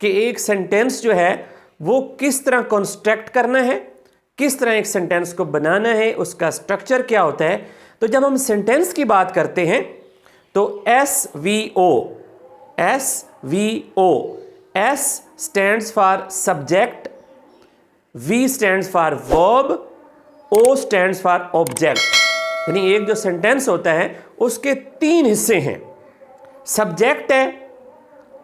कि एक सेंटेंस जो है वो किस तरह कंस्ट्रक्ट करना है, किस तरह एक सेंटेंस को बनाना है, उसका स्ट्रक्चर क्या होता है। तो जब हम सेंटेंस की बात करते हैं तो SVO, S stands for subject, V stands for verb, O stands for object। यानी एक जो सेंटेंस होता है उसके 3 हिस्से हैं। सब्जेक्ट है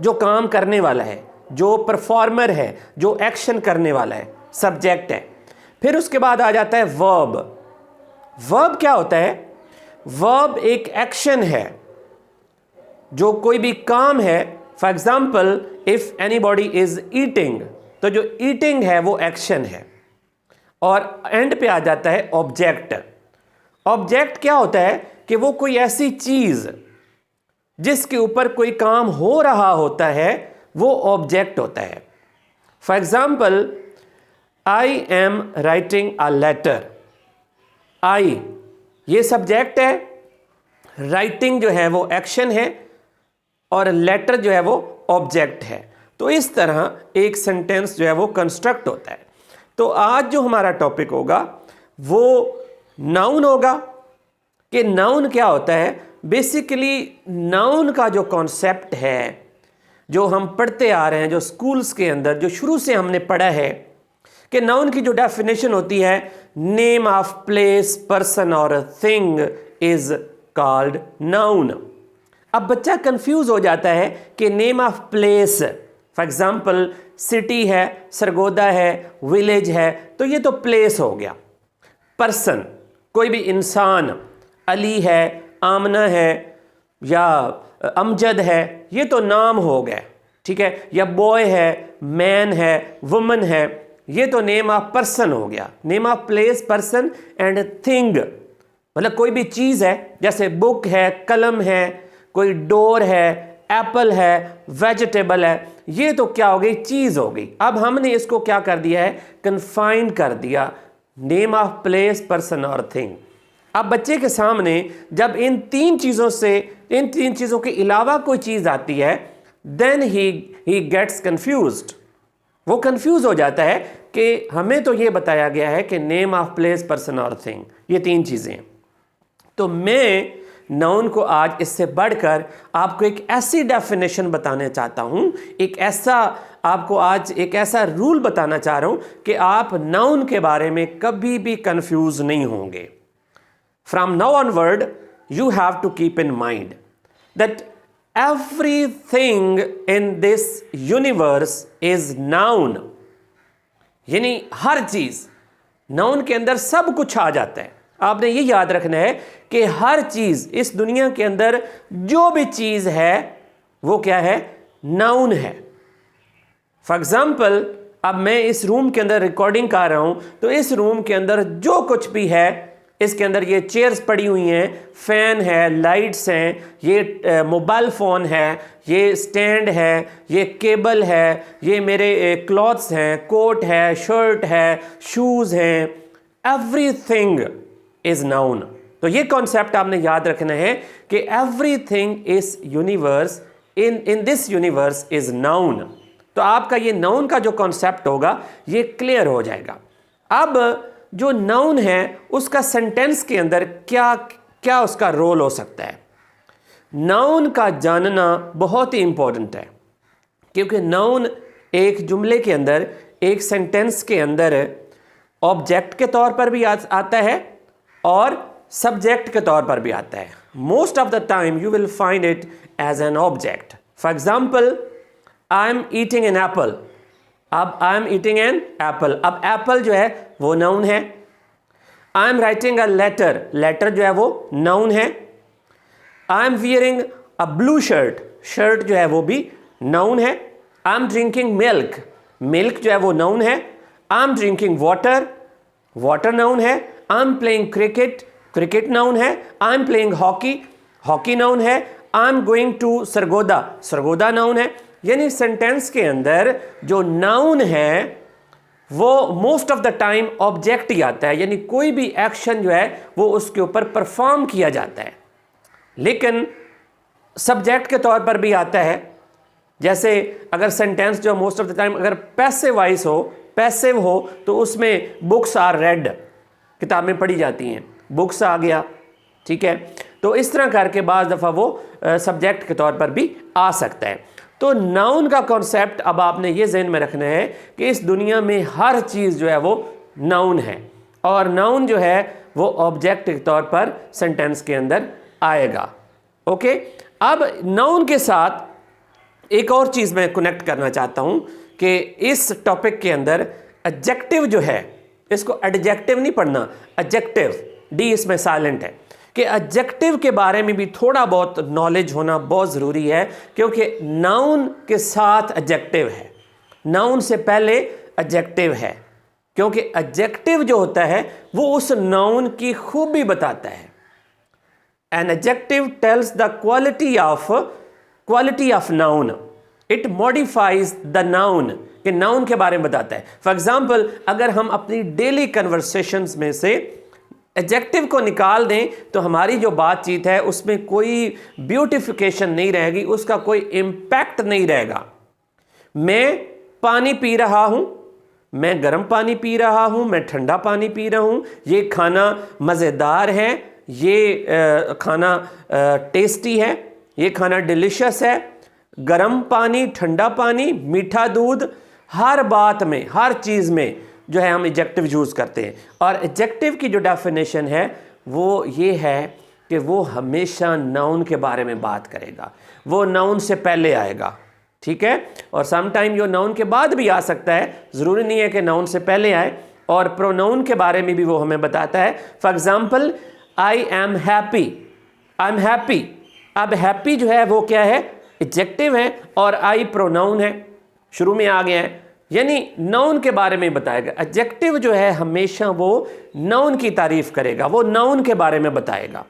जो काम करने वाला है, जो परफॉर्मर है, जो एक्शन करने वाला है, सब्जेक्ट है। फिर उसके बाद आ जाता है वर्ब। वर्ब क्या होता है? वर्ब एक एक्शन है, जो कोई भी काम है। For example, if anybody is eating, तो जो ईटिंग है वो एक्शन है। और एंड पे आ जाता है ऑब्जेक्ट। ऑब्जेक्ट क्या होता है कि वो कोई ऐसी चीज जिसके ऊपर कोई काम हो रहा होता है, वो ऑब्जेक्ट होता है। For example, I am writing a letter. I ये सब्जेक्ट है, राइटिंग जो है वो एक्शन है, और लेटर जो है वो ऑब्जेक्ट है। तो इस तरह एक सेंटेंस जो है वो कंस्ट्रक्ट होता है। तो आज जो हमारा टॉपिक होगा वो नाउन होगा कि नाउन क्या होता है। बेसिकली नाउन का जो कॉन्सेप्ट है, जो हम पढ़ते आ रहे हैं, जो स्कूल्स के अंदर जो शुरू से हमने पढ़ा है, कि नाउन की जो डेफिनेशन होती है, नेम ऑफ प्लेस, पर्सन और थिंग इज कॉल्ड नाउन। अब बच्चा कंफ्यूज हो जाता है कि name of place, for example city है, सरगोदा है, विलेज है, तो ये तो प्लेस हो गया। पर्सन कोई भी इंसान, अली है, आमना है या अमजद है, ये तो नाम हो गए, ठीक है। या बॉय है, मैन है, वुमन है, ये तो नेम ऑफ पर्सन हो गया। Name of place, person and thing, मतलब कोई भी चीज़ है, जैसे बुक है, कलम है, कोई डोर है, एप्पल है, वेजिटेबल है, ये तो क्या हो गई? चीज़ हो गई। अब हमने इसको क्या कर दिया है? कन्फाइन कर दिया, नेम ऑफ प्लेस, पर्सन और थिंग। अब बच्चे के सामने जब इन 3 चीज़ों से, इन 3 चीज़ों के अलावा कोई चीज़ आती है, देन ही गेट्स कन्फ्यूज्ड। वो कंफ्यूज हो जाता है कि हमें तो ये बताया गया है कि नेम ऑफ प्लेस, पर्सन और थिंग, ये 3 चीज़ें। तो मैं नाउन को आज इससे बढ़कर आपको एक ऐसी डेफिनेशन बताना चाहता हूं, एक ऐसा आपको आज एक ऐसा रूल बताना चाह रहा हूं कि आप नाउन के बारे में कभी भी कंफ्यूज नहीं होंगे। From now onward you have to keep in mind that everything in this universe is known. यानी हर चीज, नाउन के अंदर सब कुछ आ जाता है। आपने ये याद रखना है कि हर चीज इस दुनिया के अंदर जो भी चीज है वो क्या है? नाउन है। फॉर एग्जाम्पल, अब मैं इस रूम के अंदर रिकॉर्डिंग कर रहा हूं, तो इस रूम के अंदर जो कुछ भी है, इसके अंदर ये चेयर्स पड़ी हुई हैं, फैन है, लाइट्स हैं, ये मोबाइल फ़ोन है, ये स्टैंड है, ये केबल है, ये मेरे क्लॉथ्स हैं, कोट है, शर्ट है, शूज़ हैं, एवरीथिंग इज नाउन। तो ये कॉन्सेप्ट आपने याद रखना है कि everything is universe, in this universe is noun. तो आपका ये नाउन का जो कॉन्सेप्ट होगा ये क्लियर हो जाएगा। अब जो नाउन है उसका सेंटेंस के अंदर क्या क्या उसका रोल हो सकता है। नाउन का जानना बहुत ही इंपॉर्टेंट है, क्योंकि नाउन एक जुमले के अंदर, एक सेंटेंस के अंदर ऑब्जेक्ट के तौर पर भी आता है और सब्जेक्ट के तौर पर भी आता है। Most of the time you will find it as an object. For example, I am eating an apple. अब I am eating an apple, अब एप्पल जो है वो नाउन है। I am writing a letter, letter जो है वो noun है। I am wearing a blue shirt, shirt जो है वो भी नाउन है। I am drinking milk, milk जो है वो नाउन है। I am drinking water, water noun है। I am playing cricket, cricket noun है। I am playing hockey, hockey noun है। I am going to Sargodha, Sargodha noun है। यानी सेंटेंस के अंदर जो नाउन है वो most of the time object ही आता है, यानी कोई भी एक्शन जो है वो उसके ऊपर परफॉर्म किया जाता है। लेकिन सब्जेक्ट के तौर पर भी आता है, जैसे अगर सेंटेंस जो मोस्ट ऑफ द टाइम अगर पैसिव हो तो उसमें बुक्स आर रेड, किताबें पढ़ी जाती हैं, बुक्स आ गया, ठीक है। तो इस तरह करके बाज़ दफ़ा वो सब्जेक्ट के तौर पर भी आ सकता है। तो नाउन का कॉन्सेप्ट अब आपने ये जहन में रखना है कि इस दुनिया में हर चीज़ जो है वो नाउन है, और नाउन जो है वो ऑब्जेक्ट के तौर पर सेंटेंस के अंदर आएगा। ओके, अब नाउन के साथ एक और चीज़ मैं कनेक्ट करना चाहता हूँ कि इस टॉपिक के अंदर एडजेक्टिव जो है, इसको एडजेक्टिव नहीं पढ़ना, एडजेक्टिव, डी इसमें साइलेंट है, कि एडजेक्टिव के बारे में भी थोड़ा बहुत नॉलेज होना बहुत ज़रूरी है, क्योंकि नाउन के साथ एडजेक्टिव है, नाउन से पहले एडजेक्टिव है, क्योंकि एडजेक्टिव जो होता है वो उस नाउन की खूबी बताता है। An adjective tells the quality of noun, it modifies the noun, कि नाउन के बारे में बताता है। फॉर एग्जाम्पल, अगर हम अपनी डेली कन्वर्सेशंस में से एडजेक्टिव को निकाल दें तो हमारी जो बातचीत है उसमें कोई ब्यूटिफिकेशन नहीं रहेगी, उसका कोई इम्पैक्ट नहीं रहेगा। मैं पानी पी रहा हूं, मैं गर्म पानी पी रहा हूं, मैं ठंडा पानी पी रहा हूं, ये खाना मज़ेदार है, ये खाना टेस्टी है, ये खाना डिलीशियस है। गर्म पानी, ठंडा पानी, मीठा दूध, हर बात में, हर चीज़ में जो है हम एडजेक्टिव यूज़ करते हैं। और एडजेक्टिव की जो डेफिनेशन है वो ये है कि वो हमेशा नाउन के बारे में बात करेगा, वो नाउन से पहले आएगा, ठीक है। और सम टाइम जो नाउन के बाद भी आ सकता है, ज़रूरी नहीं है कि नाउन से पहले आए। और प्रोनाउन के बारे में भी वो हमें बताता है। For example, I am happy, I am happy. अब हैप्पी जो है वो क्या है, एडजेक्टिव है, और आई प्रोनाउन है, शुरू में आ गया है, यानी नाउन के बारे में बताएगा। एडजेक्टिव जो है हमेशा वो नाउन की तारीफ करेगा, वो नाउन के बारे में बताएगा।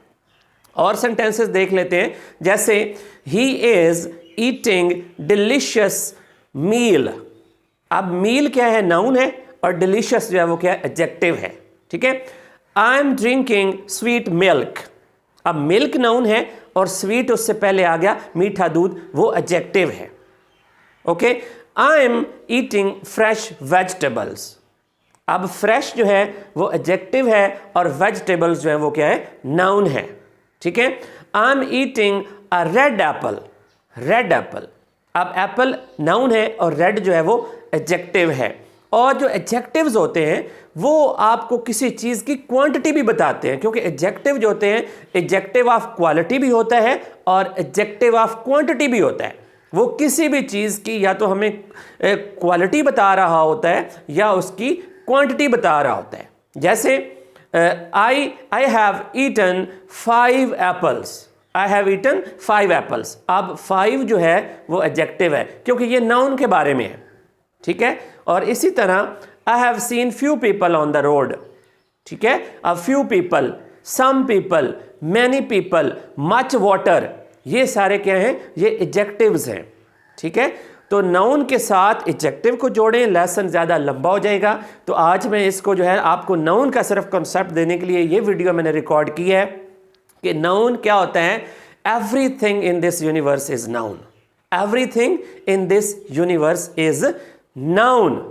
और सेंटेंसेस देख लेते हैं, जैसे ही इज ईटिंग डिलीशियस मील। अब मील क्या है, नाउन है, और डिलीशियस जो है वो क्या है, एडजेक्टिव है, ठीक है। I am drinking sweet milk. अब मिल्क नाउन है और स्वीट उससे पहले आ गया, मीठा दूध, वो एडजेक्टिव है। Okay, I am eating fresh vegetables. अब फ्रेश जो है वो एडजेक्टिव है और वेजिटेबल्स जो है वो क्या है, नाउन है, ठीक है। I am eating a red Apple, red Apple. अब एप्पल नाउन है और रेड जो है वो एडजेक्टिव है। और जो एडजेक्टिव्स होते हैं वो आपको किसी चीज़ की क्वांटिटी भी बताते हैं, क्योंकि एडजेक्टिव जो होते हैं, एडजेक्टिव ऑफ क्वालिटी भी होता है और एडजेक्टिव ऑफ क्वांटिटी भी होता है। वो किसी भी चीज़ की या तो हमें क्वालिटी बता रहा होता है या उसकी क्वांटिटी बता रहा होता है। जैसे I have eaten 5 apples, I have eaten 5 apples. अब 5 जो है वो एडजेक्टिव है, क्योंकि ये नाउन के बारे में है, ठीक है। और इसी तरह I have seen few people on the road, ठीक है। अब few people, some people, many people, much water, ये सारे क्या हैं, ये एडजेक्टिव्स हैं, ठीक है। तो नाउन के साथ एडजेक्टिव को जोड़ें, लेसन ज़्यादा लंबा हो जाएगा। तो आज मैं इसको जो है आपको नाउन का सिर्फ कॉन्सेप्ट देने के लिए ये वीडियो मैंने रिकॉर्ड की है कि नाउन क्या होता है। Everything in this universe is noun, everything in this universe is noun,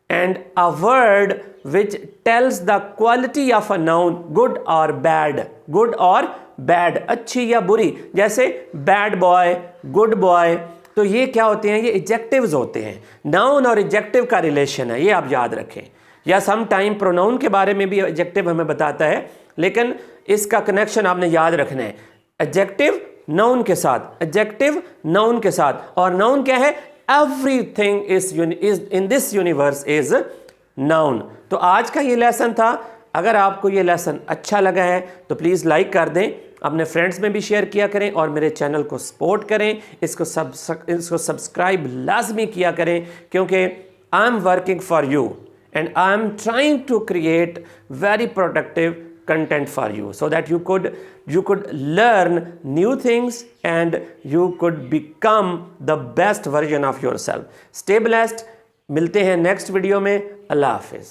and a word which tells the quality of a noun, good or bad, good or bad, अच्छी या बुरी। जैसे bad boy, good boy, तो ये क्या होते हैं, ये एडजेक्टिव्स होते हैं। नाउन और एडजेक्टिव का रिलेशन है, ये आप याद रखें। या सम टाइम प्रोनाउन के बारे में भी एडजेक्टिव हमें बताता है, लेकिन इसका कनेक्शन आपने याद रखना है, एडजेक्टिव नाउन के साथ, एडजेक्टिव नाउन के साथ। और नाउन क्या है, everything is in this universe is noun. तो आज का ये लेसन था। अगर आपको ये लेसन अच्छा लगा है तो प्लीज़ लाइक कर दें, अपने फ्रेंड्स में भी शेयर किया करें और मेरे चैनल को सपोर्ट करें। इसको सब्सक्राइब लाजमी किया करें, क्योंकि I am working for you and I am trying to create very productive content for you, so that you could learn new things and you could become the best version of yourself. Stay blessed. मिलते हैं next video में। अल्लाह हाफिज़।